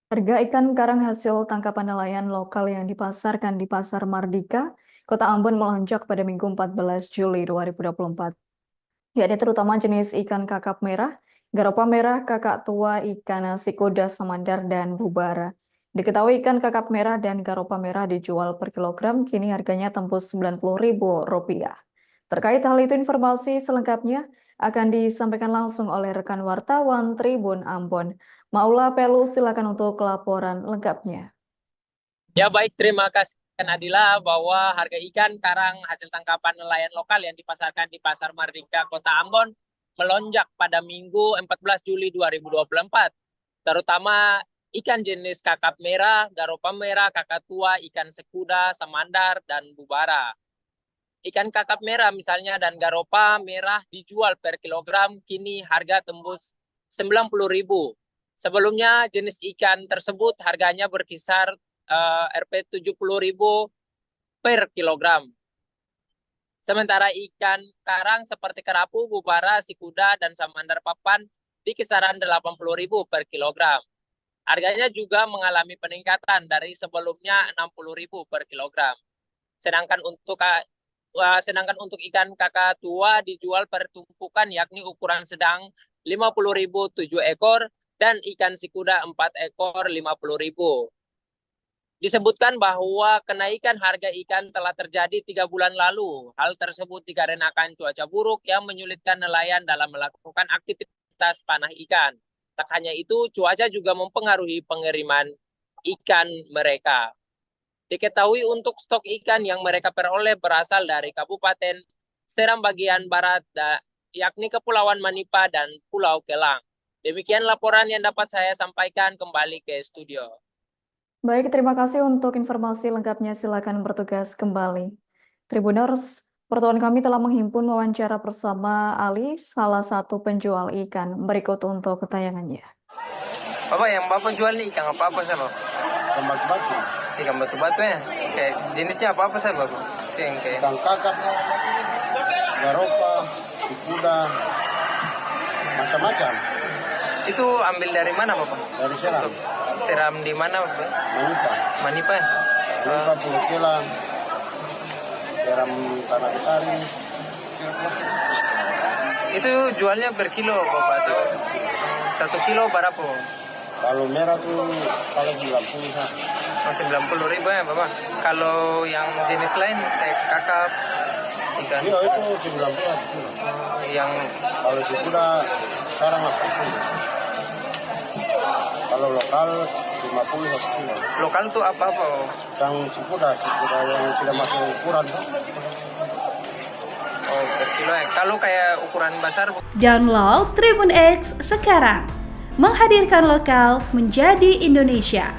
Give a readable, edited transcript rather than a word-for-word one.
Harga ikan karang hasil tangkapan nelayan lokal yang dipasarkan di Pasar Mardika, Kota Ambon melonjak pada Minggu 14 Juli 2024. Yakni terutama jenis ikan kakap merah, garopa merah, kakak tua, ikan nasi kuda, samandar, dan bubara. Diketahui ikan kakap merah dan garopa merah dijual per kilogram, kini harganya tembus Rp90.000. Terkait hal itu, informasi selengkapnya akan disampaikan langsung oleh rekan wartawan Tribun Ambon. Maula Pelu, silakan untuk laporan lengkapnya. Ya baik, terima kasih Nadila bahwa harga ikan karang hasil tangkapan nelayan lokal yang dipasarkan di Pasar Mardika, Kota Ambon melonjak pada Minggu 14 Juli 2024. Terutama ikan jenis kakap merah, garopa merah, kakak tua, ikan sekuda, samandar, dan bubara. Ikan kakap merah misalnya dan garopa merah dijual per kilogram, kini harga tembus Rp90.000. Sebelumnya jenis ikan tersebut harganya berkisar Rp70.000 per kilogram. Sementara ikan karang seperti kerapu, bubara, sikuda, dan samandar papan di kisaran Rp80.000 per kilogram. Harganya juga mengalami peningkatan dari sebelumnya Rp60.000 per kilogram. Sedangkan untuk ikan kakak tua dijual per tumpukan yakni ukuran sedang Rp50.000 7 ekor dan ikan sikuda 4 ekor Rp50.000. Disebutkan bahwa kenaikan harga ikan telah terjadi 3 bulan lalu. Hal tersebut dikarenakan cuaca buruk yang menyulitkan nelayan dalam melakukan aktivitas panah ikan. Tak hanya itu, cuaca juga mempengaruhi pengiriman ikan mereka. Diketahui untuk stok ikan yang mereka peroleh berasal dari Kabupaten Seram bagian barat, yakni Kepulauan Manipa dan Pulau Kelang. Demikian laporan yang dapat saya sampaikan, kembali ke studio. Baik, terima kasih untuk informasi lengkapnya. Silakan bertugas kembali. Tribuners, pertemuan kami telah menghimpun wawancara bersama Ali, salah satu penjual ikan. Berikut untuk ketayangannya. Bapak jual nih ikan apa sih, Bapak? Ikan batu-batu. Ikan batu-batu ya? Kayak jenisnya apa sih, Bapak? Ikan kakap, garopa, sikuda, macam-macam. Itu ambil dari mana, Bapak? Dari Seram. Seram di mana, Bapak? Manipa. Manipa ya? Manipa, Pulau Kelang, Seram Tanah Betari. Itu jualnya per kilo, Bapak? Atau 1 kilo berapa? Kalau merah tuh kalau 90 lah. Masih Rp90.000 ya, Bapak? Kalau yang jenis lain, kayak kakap, ikan? Iya, itu 90 kilo. Yang Kalau sikuda sekarang 80. Kalau lokal 50 1 kilo. lokal tuh apa? Yang sikuda yang tidak masuk ukuran tuh. Oh, per kilo ya. Kalau kayak ukuran besar, Download Tribun X sekarang. Menghadirkan lokal menjadi Indonesia.